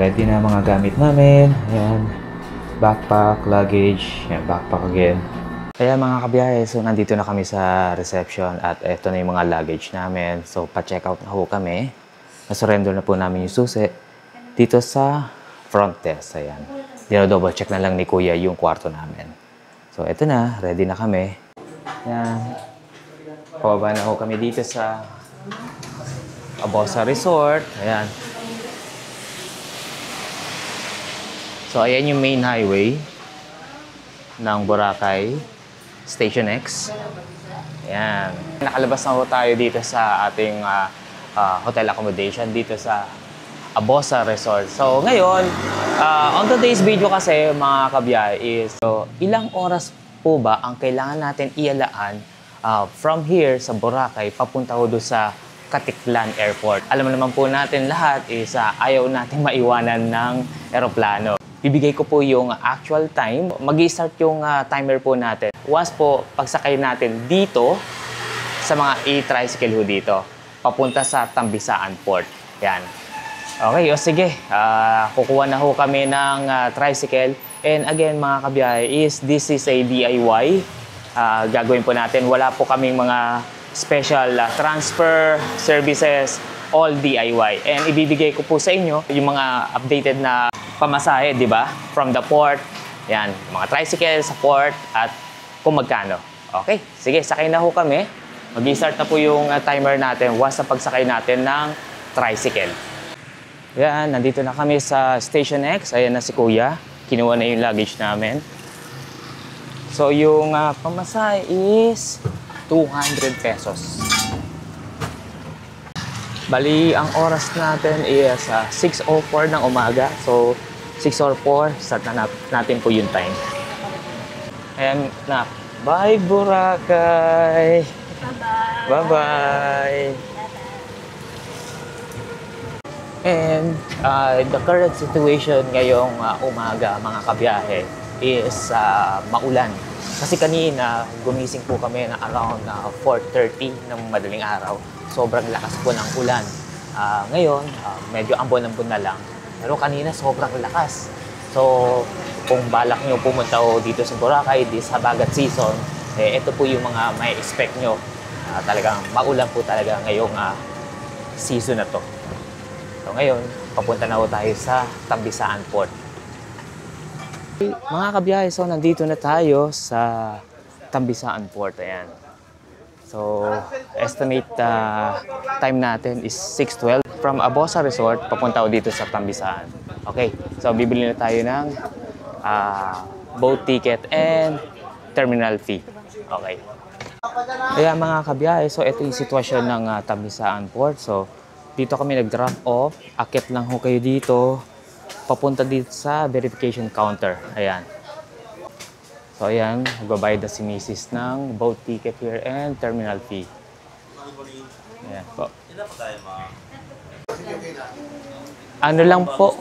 ready na mga gamit namin. Ayan, backpack, luggage, ayan, backpack again. Kaya mga kabiyahe, so nandito na kami sa reception at eto na yung mga luggage namin. So pa-check out na ho kami. Na-surrender na po namin yung susi dito sa front desk. Ayan, dino-double check na lang ni Kuya yung kwarto namin. So eto na, ready na kami. Ayan, pababa na ho kami dito sa Abosa Resort. Ayan. So, ayan yung main highway ng Boracay, Station X. Ayan. Nakalabas na ho tayo dito sa ating hotel accommodation dito sa Abosa Resort. So, ngayon, on today's video kasi, mga kabiyahe, is so, ilang oras po ba ang kailangan natin ialaan from here sa Boracay papunta ho doon sa Katiklan Airport. Alam mo naman po natin lahat is ayaw natin maiwanan ng eroplano. Bibigay ko po yung actual time. Mag-i-start yung timer po natin. Once po, pagsakay natin dito sa mga e-tricycle ho dito, papunta sa Tambisaan Port. Yan. Okay, o sige. Kukuha na ho kami ng tricycle. And again, mga kabiyahe, this is a DIY. Gagawin po natin. Wala po kaming mga special transfer services, all DIY. And ibibigay ko po sa inyo yung mga updated na pamasahe, di ba? From the port, yan, mga tricycle sa port at kung magkano. Okay, sige, sakay na ho kami. Mag-i-start na po yung timer natin once na pagsakay natin ng tricycle. Yan, nandito na kami sa Station X. Ayan na si Kuya. Kinuha na yung luggage namin. So, yung pamasahe is 200 pesos. Bali, ang oras natin is 6:04 ng umaga. So, 6:04, start na natin po yung time. Ayan na. Bye, Boracay! Bye-bye! Bye-bye! And the current situation ngayong umaga, mga kabiyahe, is maulan. Kasi kanina, gumising po kami na around 4:30 ng madaling araw. Sobrang lakas po ng ulan. Ngayon, medyo ambon-ambon na lang. Pero kanina, sobrang lakas. So, kung balak nyo pumunta dito sa Boracay, this habagat season, ito po yung mga may expect nyo. Talagang maulan po talaga ngayong season na to. So, ngayon, papunta na tayo sa Tambisaan Port. Mga kabiyahe, so nandito na tayo sa Tambisaan Port. Ayan. So, estimate time natin is 6:12 from Abosa Resort papunta dito sa Tambisaan. Okay, so bibili na tayo ng boat ticket and terminal fee. Okay. Kaya mga kabiyahe, so ito yung sitwasyon ng Tambisaan Port. So, dito kami nag-drop off. Akit lang ho kayo dito. Papunta dito sa verification counter. Ayan. So, ayan. Magbabayad na si Mrs. ng boat ticket here and terminal fee. Ayan po. Ano lang po?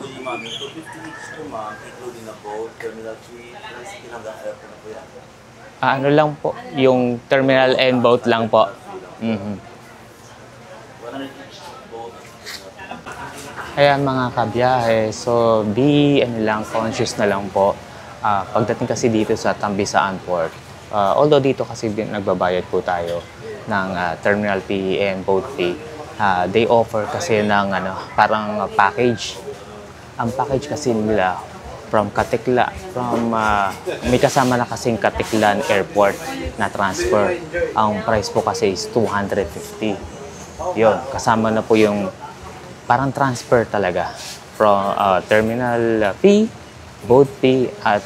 Ano lang po? Yung terminal and boat lang po. Ayan mga kabiyahe, so conscious na lang po. Pagdating kasi dito sa Tambisaan Port, although dito kasi nagbabayad po tayo ng terminal fee and boat fee, they offer kasi ng parang package. Ang package kasi nila from Katiklan, may kasama na kasing Katiklan Airport na transfer. Ang price po kasi is 250. Yun, kasama na po yung parang transfer talaga from terminal fee, boat fee, at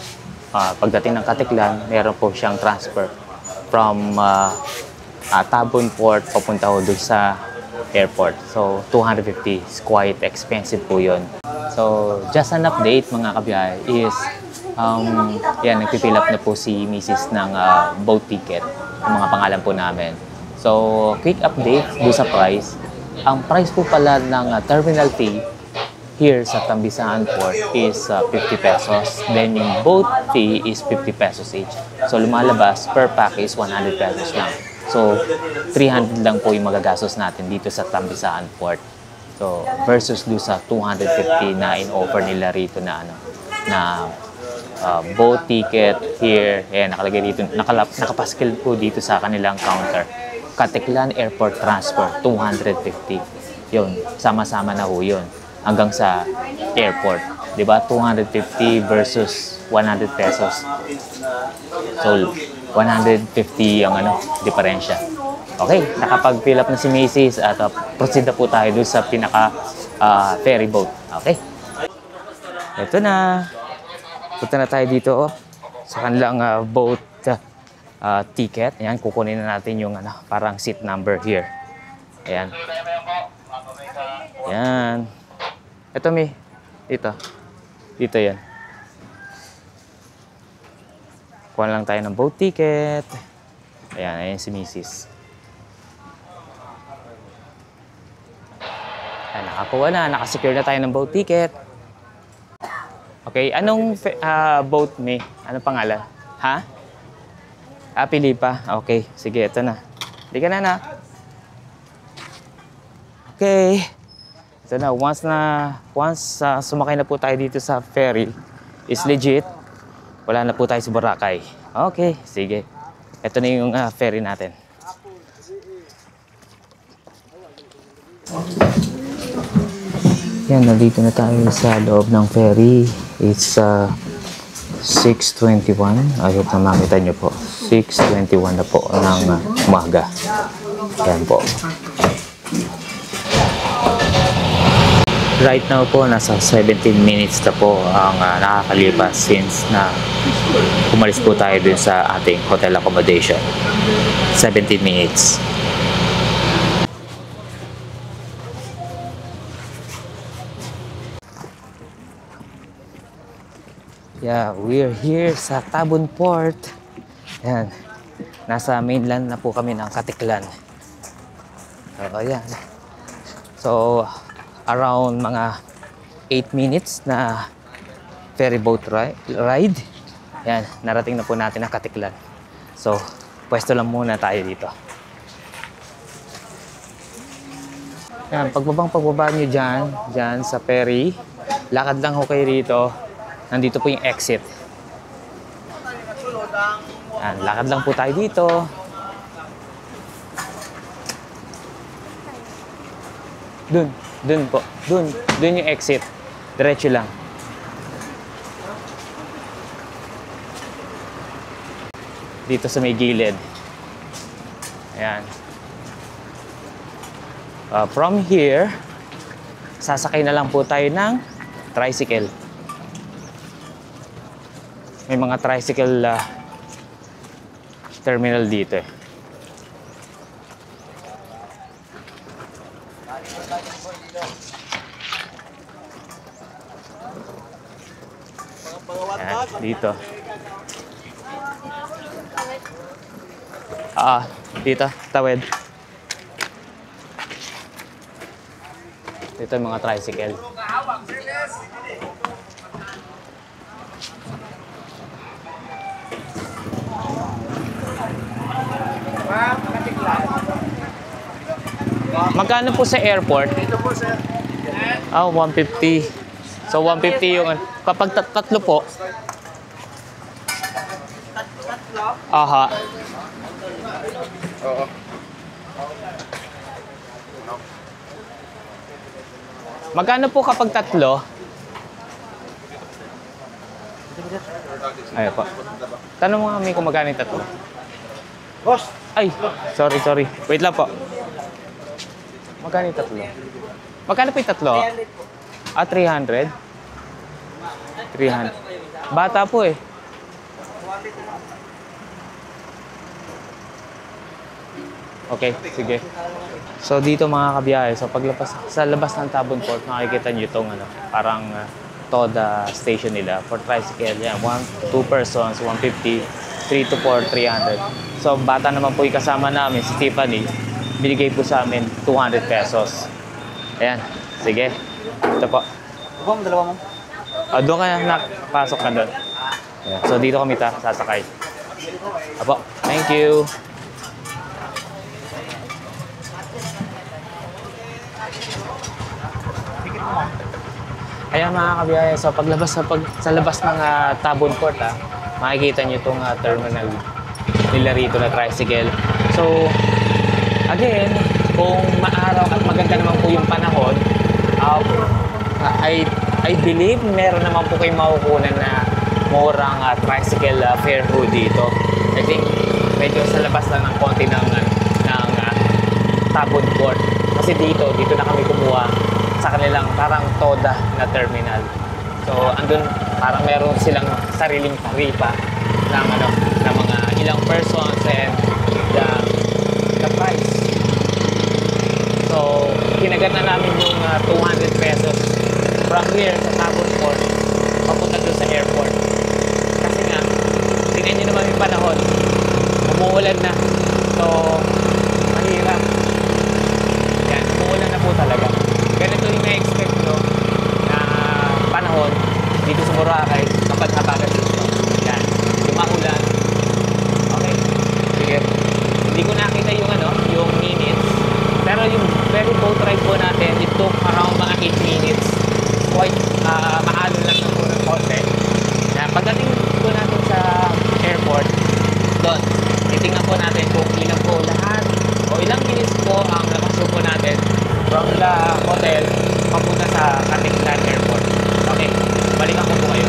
pagdating ng Katiklan, meron po siyang transfer from Tabon Port papunta ho doon sa airport. So, 250 is quite expensive po yun. So, just an update mga kabiyahe is yan, nagpipill up na po si Mrs. ng boat ticket, yung mga pangalan po namin. So, quick update doon sa price. Ang price po pala ng terminal fee here sa Tambisaan Port is 50 pesos. Then yung boat fee is 50 pesos each. So lumalabas per pack is 100 pesos lang. So 300 lang po yung magagastos natin dito sa Tambisaan Port. So, versus do sa 250 na in-offer nila rito na ano, na boat ticket here. Ayan, nakalagay dito, nakapaskil po dito sa kanilang counter. Caticlan Airport Transfer, 250. Yun, sama-sama na ho yun. Hanggang sa airport. Diba? 250 versus 100 pesos. So, 150 ang ano, diferensya. Okay, nakapag-fill up na si Macy's at proceed na po tayo doon sa pinaka ferry boat. Okay. Ito na. Punta na tayo dito sa kanilang boat ticket. Ayan, kukunin na natin yung ano, parang seat number here. Ayan. Ayan. Ito, May. Dito. Dito yan. Kuha lang tayo ng boat ticket. Ayan, ayan si Mrs. Ayan, nakakuha na. Nakasecure na tayo ng boat ticket. Okay, anong boat, May? Anong pangalan? Ha? Pilipa. Okay, sige, ito na. Hindi ka na. Okay. Ito na, once sumakay na po tayo dito sa ferry, is legit, wala na po tayo sa Boracay. Okay, sige. Ito na yung ferry natin. Yan, nandito na tayo sa loob ng ferry. It's 6:21. I hope na makita nyo po. 6:21 na po ng umaga. Yan po. Right now po, nasa 17 minutes na po ang nakakalipas since na umalis po tayo dun sa ating hotel accommodation. 17 minutes. Yeah, we're here sa Tabon Port. Yan. Nasa mainland na po kami ng Caticlan. So, ayan. So, around mga 8 minutes na ferry boat ride. Yan, narating na po natin ang Caticlan. So, pwesto lang muna tayo dito. Yan, pagbaba nyo dyan sa ferry, lakad lang ho kayo rito. Nandito po yung exit. Yan, lakad lang po tayo dito. Dun po. Dun yung exit. Diretso lang. Dito sa may gilid. Ayan. From here, sasakay na lang po tayo ng tricycle. May mga tricycle terminal dito eh. Ayan, dito. Dito, tawid. Dito yung mga tricycle. Magkano po sa airport? Ito po, sir. 150. So 150 yung kapag tatlo po. Tatlo? Aha. Oo. Magkano po kapag tatlo? Ay po. Tanong mo kami kung magkano yung tatlo. Boss! Ay, sorry. Wait lang po. Magkano yung tatlo? Magkano po yung tatlo? 300? 300. Bata po eh. Okay, sige. So dito mga kabiyahe, so sa labas ng Tabon Port, makikita nyo itong parang TODA station nila for tricycle. Yan, 2 persons, 150, 3 to 4, 300. So bata naman po yung kasama namin, si Tiffany. Binigay po sa amin 200 pesos. Ayan, sige. Ito po. Dalawa mo. Doon ka nakapasok ka doon. Ayan. So dito kami sasakay. Apo, thank you. Kaya mga kabiyahe, so paglabas sa labas ng Tabon Port, makikita nyo itong terminal nila rito na tricycle. So, again, kung maaraw at maganda naman po yung panahon, I believe meron naman po kayong makukunan na murang tricycle fare po dito. I think medyo sa labas lang ng konti ng Tabon Port. Kasi dito na kami kumuha sa kanilang parang TODA na terminal. So, andun parang meron silang sariling taripa ng mga ilang persons and the price. So, kinagat na namin yung 200 pesos from here sa Tabon Port papunta doon sa airport. Kasi nga, tingnan nyo naman yung panahon. Umuulan na. So, mahirap. Yan, umuulan na po talaga. Ganito yung na-expect nyo na panahon dito sa Boracay kapag habagat dito. Yan, yung maulan. Okay, sige. Hindi ko nakita yung minutes. Pero yung ferry boat ride po natin, it took around mga 8 minutes. Quite maalo lang na po ng konti. Pagdating po natin sa airport, doon, titingnan po natin kung ilang po lahat o ilang minutes po ang nakashow po natin from the hotel papunta sa Caticlan Airport. Okay, balikan ko po kayo.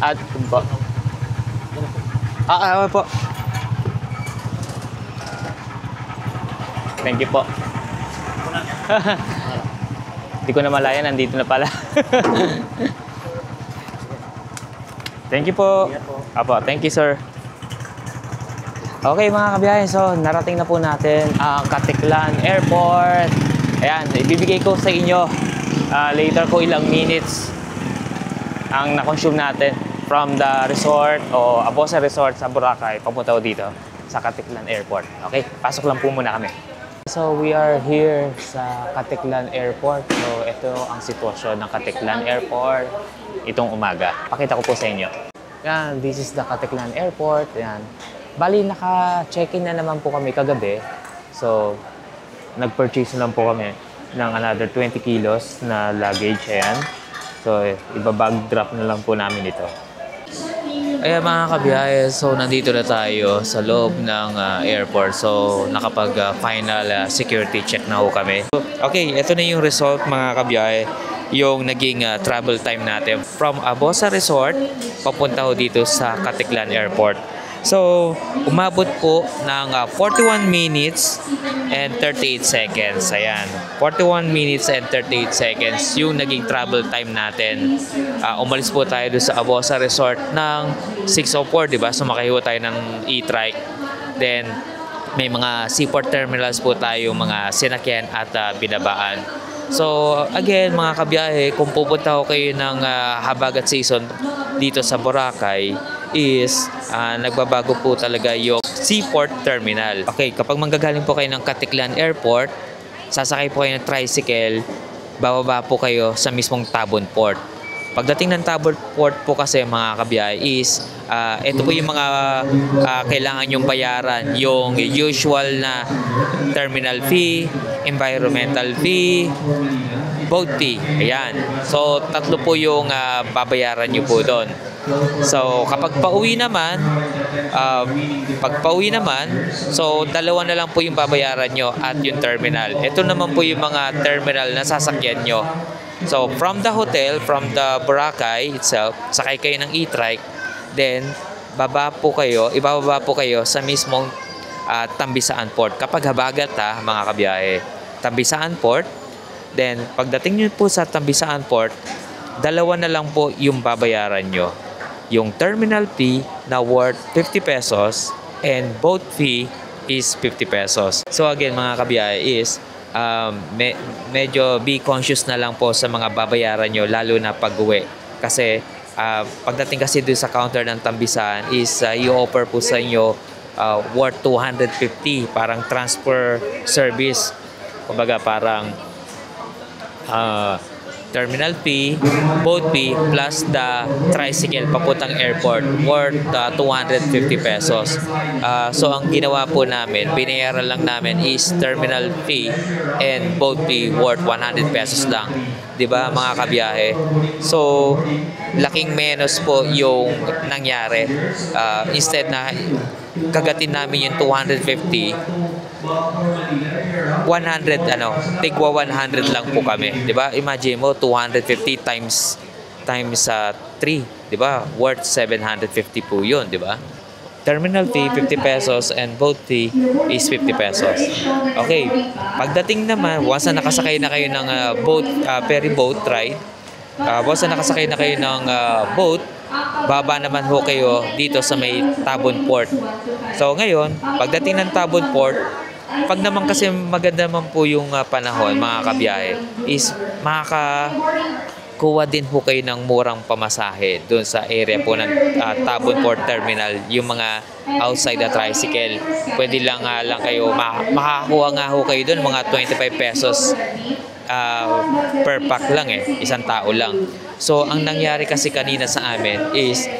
At po. Po. Thank you po. Hindi ko na malaya, nandito na pala. Thank you po. Apo, thank you sir. Okay mga kabiyahe, so narating na po natin ang Caticlan Airport. Ayan, ibibigay ko sa inyo later ko ilang minutes ang na-consume natin from the resort o Abosa Resort sa Boracay papunta dito sa Caticlan Airport. Okay, pasok lang po muna kami. So we are here sa Caticlan Airport. So ito ang sitwasyon ng Caticlan Airport itong umaga. Pakita ko po sa inyo. Yan, this is the Caticlan Airport. Yan. Bali, naka-check-in na naman po kami kagabi. So, nag-purchase lang po kami ng another 20 kilos na luggage. Ayan. So, ibabag drop na lang po namin ito. Ayan mga kabiyahe, so nandito na tayo sa loob ng airport. So, nakapag-final security check na ho kami. Okay, ito na yung result mga kabiyahe. Yung naging travel time natin from Abosa Resort papunta ho dito sa Caticlan Airport. So, umabot po ng 41 minutes and 38 seconds. Ayan, 41 minutes and 38 seconds yung naging travel time natin. Umalis po tayo doon sa Abosa Resort ng 6:04, di ba? Sumakay ho tayo ng e-trike. Then, may mga seaport terminals po tayo, mga sinakyan at binabaan. So, again, mga kabiyahe, kung pupunta ko kayo ng habagat season dito sa Boracay, is nagbabago po talaga yung seaport terminal. Okay, kapag manggagaling po kayo ng Caticlan Airport, sasakay po kayo ng tricycle, bababa po kayo sa mismong Tabon Port. Pagdating ng Tabon Port po kasi mga kabiyahe is ito po yung mga kailangan yung bayaran, yung usual na terminal fee, environmental fee, boat fee. Ayan. So, tatlo po yung babayaran nyo po doon. So, kapag pauwi naman, so dalawa na lang po yung babayaran nyo at yung terminal. Ito naman po yung mga terminal na sasakyan nyo. So, from the hotel, from the Boracay itself, sakay kayo ng e-trike, then ibababa po kayo sa mismong Tambisaan Port. Kapag habagat mga kabiyahe, Tambisaan Port, then pagdating nyo po sa Tambisaan Port, dalawa na lang po yung babayaran nyo. Yung terminal fee na worth 50 pesos and boat fee is 50 pesos. So again mga kabiyahe is medyo be conscious na lang po sa mga babayaran nyo lalo na pag-uwi. Kasi pagdating kasi doon sa counter ng Tambisaan is i-offer po sa inyo worth 250 parang transfer service. Kumbaga parang terminal fee, boat fee, plus the tricycle papuntang airport worth 250 pesos. So ang ginawa po namin, binayaran lang namin is terminal fee and boat fee worth 100 pesos lang. 'Di ba mga kabiyahe? So laking menos po yung nangyari. Instead na kagatin namin yung 250, 100 tigwa 100 lang po kami, 'di ba? Imagine mo 250 times 3, 'di ba? Worth 750 po 'yun, 'di ba? Terminal fee 50 pesos and boat fee is 50 pesos. Okay. Pagdating naman, once na nakasakay na kayo ng ferry boat ride, once na nakasakay na kayo ng boat, baba naman ho kayo dito sa may Tabon Port. So ngayon, pagdating ng Tabon Port, pag naman kasi maganda naman po yung panahon, mga kabiyahe, is makakakuha din ho kayo ng murang pamasahe doon sa area po ng Tabon Port Terminal. Yung mga outside the tricycle, pwede lang kayo, makakuha nga ho kayo doon mga 25 pesos per pack lang isang tao lang. So ang nangyari kasi kanina sa amin is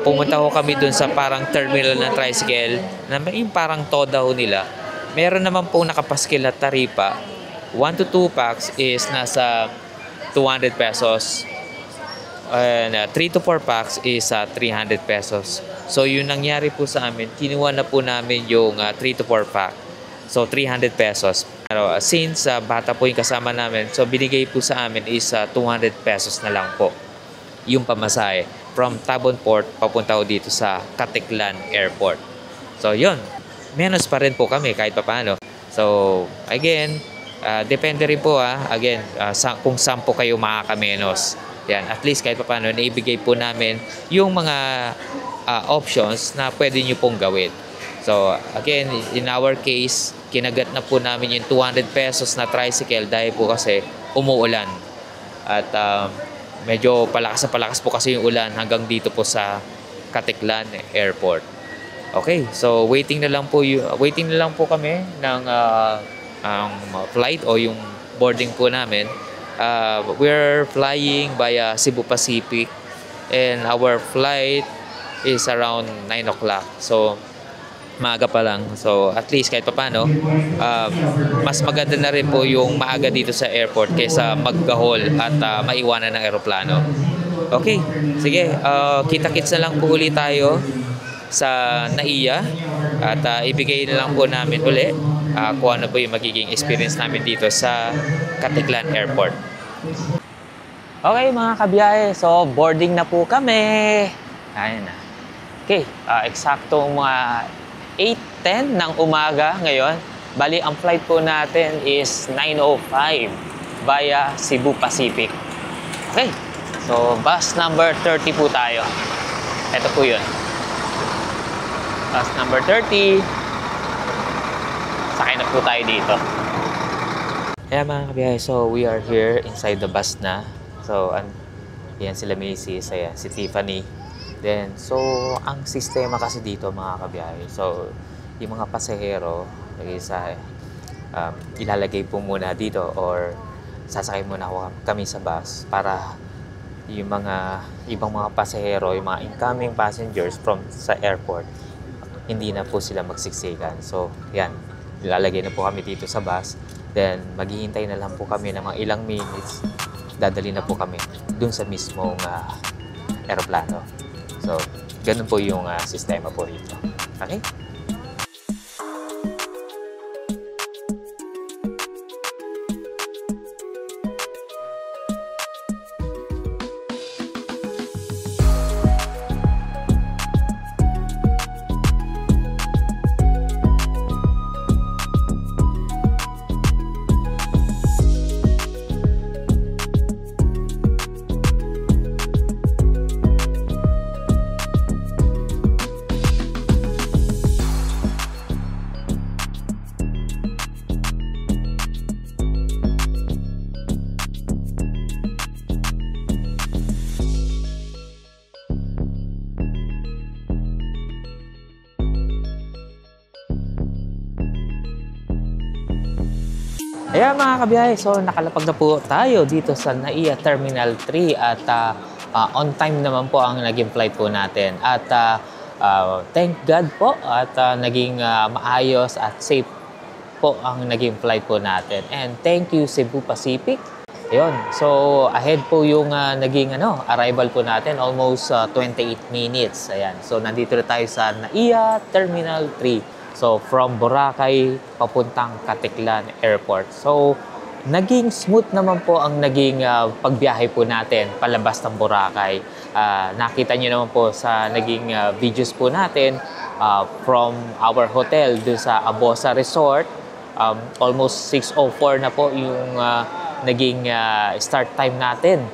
pumunta ho kami dun sa parang terminal ng tricycle na may parang toda ho nila. Meron naman pong nakapaskil na taripa. 1 to 2 packs is nasa 200 pesos. And 3 to 4 packs is 300 pesos. So yung nangyari po sa amin, kinuha na po namin yung 3 to 4 pack. So 300 pesos. Since bata po yung kasama namin, so binigay po sa amin is 200 pesos na lang po yung pamasahe from Tabon Port papunta ko dito sa Caticlan Airport. So yun, menos pa rin po kami kahit papaano. So again, depende rin po again kung saan po kayo makakamenos. Yan, at least kahit papaano naibigay po namin yung mga options na pwede nyo pong gawin. So again, in our case, kinagat na po namin yung 200 pesos na tricycle dahil po kasi umuulan. At medyo palakas po kasi yung ulan hanggang dito po sa Caticlan Airport. Okay, so waiting na lang po kami ng flight o yung boarding po namin. We're flying via Cebu Pacific and our flight is around 9 o'clock. So maaga pa lang. So at least kahit papaano, mas maganda na rin po yung maaga dito sa airport kaysa maggahol at maiwanan ng eroplano. Okay, sige, kita-kits na lang po ulit tayo sa NAIA at ibigay na lang po namin uli kung ano po yung magiging experience namin dito sa Caticlan Airport. Okay mga kabiyahe, so boarding na po kami. Ayun na. Okay, eksakto mga 8:10 ng umaga ngayon. Bali, ang flight po natin is 9:05 via Cebu Pacific. Okay, so bus number 30 po tayo. Ito po yun. Bus number 30. Sakay na po tayo dito. Ayan mga kabiyahe, so we are here inside the bus na. So, yan sila Macy's, ayan, si Tiffany. Then, so, ang sistema kasi dito mga kabiyahe, so, yung mga pasahero, ilalagay po muna dito or sasakay muna kami sa bus para yung mga ibang mga pasahero, yung mga incoming passengers from sa airport, hindi na po sila magsiksikan. So, yan, ilalagay na po kami dito sa bus. Then, maghihintay na lang po kami ng mga ilang minutes. Dadali na po kami dun sa mismong aeroplano. So, ganun po yung sistema po dito. Okay? Ayan mga kabiyahe, so nakalapag na po tayo dito sa NAIA Terminal 3 at on time naman po ang naging flight po natin. At thank God po at naging maayos at safe po ang naging flight po natin. And thank you Cebu Pacific. Ayun, so ahead po yung naging arrival po natin, almost 28 minutes. Ayan, so nandito na tayo sa NAIA Terminal 3. So, from Boracay, papuntang Caticlan Airport. So, naging smooth naman po ang naging pagbiyahe po natin palabas ng Boracay. Nakita nyo naman po sa naging videos po natin from our hotel dun sa Abosa Resort. Almost 6:04 na po yung naging start time natin.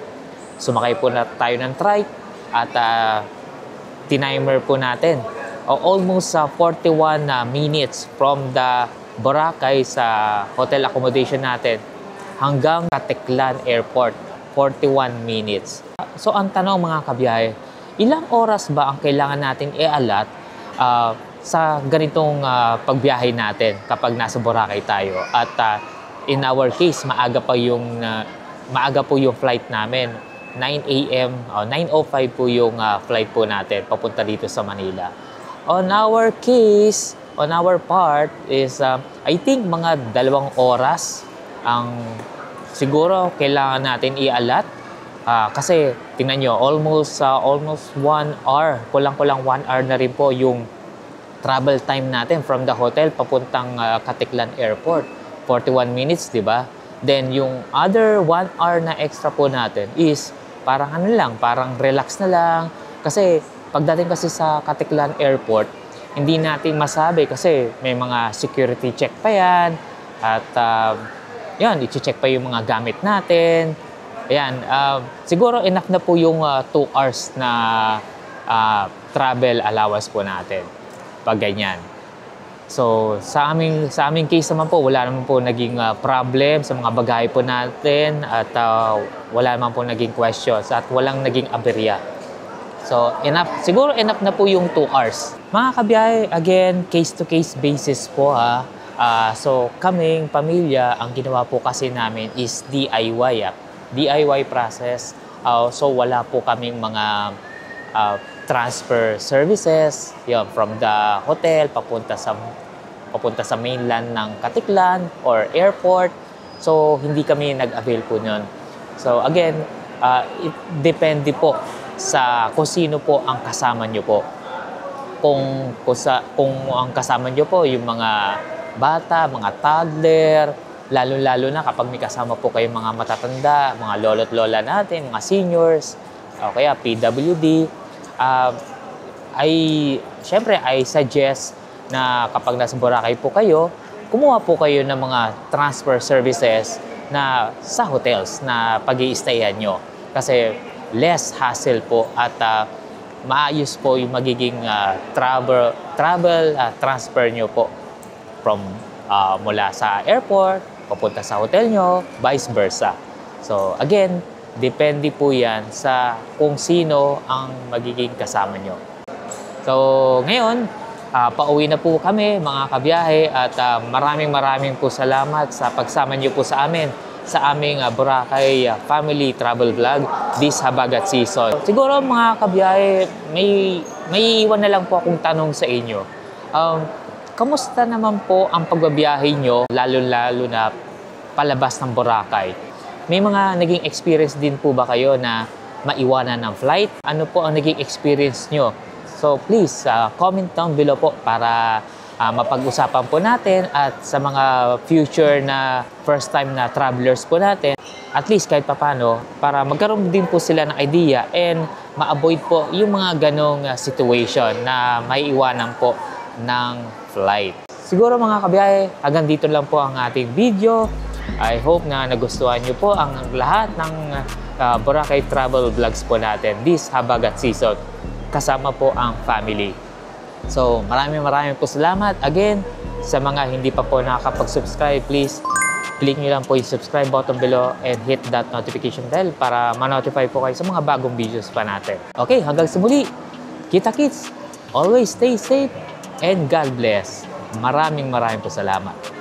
Sumakay po na tayo ng trike at tinimer po natin. Almost 41 minutes from the Boracay sa hotel accommodation natin hanggang Caticlan Airport, 41 minutes. So ang tanong mga kabiyahe, ilang oras ba ang kailangan natin i-allot sa ganitong pagbiyahe natin kapag nasa Boracay tayo? At in our case, maaga po yung flight namin. 9 a.m. 9:05 po yung flight po natin papunta dito sa Manila. On our case, on our part is I think mga 2 oras ang siguro kailangan natin i-allot. Kasi tingnan nyo, almost 1 hour, kulang-kulang 1 hour na rin po yung travel time natin from the hotel papuntang Caticlan Airport. 41 minutes, di ba? Then yung other 1 hour na extra po natin is parang parang relax na lang. Kasi pagdating kasi sa Caticlan Airport, hindi natin masabi kasi may mga security check pa yan. At yan, i-check pa yung mga gamit natin. Ayan, siguro enough na po yung 2 hours na travel allowance po natin. Pag ganyan. So, sa aming case naman po, wala naman po naging problem sa mga bagay po natin at wala naman po naging questions at walang naging aberya. So, siguro enough na po yung 2 hours. Mga kabiyahe, again, case-to-case basis po ha. So, kaming pamilya, ang ginawa po kasi namin is DIY. DIY process. So, wala po kaming mga transfer services. Yun, from the hotel, papunta sa mainland ng Caticlan or airport. So, hindi kami nag-avail po nun. So, again, it depende po sa kung sino po ang kasama nyo po. Kung ang kasama nyo po yung mga bata, mga toddler, lalo-lalo na kapag may kasama po kayong mga matatanda, mga lolo't lola natin, mga seniors, o kaya PWD, syempre, I suggest na kapag nasa Boracay po kayo, kumuha po kayo ng mga transfer services na sa hotels na pag-i-stayan nyo. Kasi less hassle po at maayos po yung magiging travel transfer nyo po from mula sa airport, papunta sa hotel nyo, vice versa. So again, depende po yan sa kung sino ang magiging kasama nyo. So ngayon, pauwi na po kami mga kabiyahe at maraming po salamat sa pagsama nyo po sa amin sa aming Boracay Family Travel Vlog this Habagat Season. Siguro mga kabiyahe, may iwan na lang po akong tanong sa inyo. Kamusta naman po ang pagbabiyahe nyo, lalo-lalo na palabas ng Boracay? May mga naging experience din po ba kayo na maiwanan ng flight? Ano po ang naging experience nyo? So please, comment down below po para mapag-usapan po natin at sa mga future na first time na travelers po natin, at least kahit papano, para magkaroon din po sila ng idea and ma-avoid po yung mga ganong situation na maiiwanan po ng flight. Siguro mga kabiyahe, hanggang dito lang po ang ating video. I hope na nagustuhan nyo po ang lahat ng Boracay Travel Vlogs po natin this Habagat Season. Kasama po ang family. So, maraming po salamat. Again, sa mga hindi pa po nakakapag-subscribe, please click nyo lang po yung subscribe button below and hit that notification bell para ma-notify po kayo sa mga bagong videos pa natin. Okay, hanggang sa muli. Kita-kits! Always stay safe and God bless. Maraming po salamat.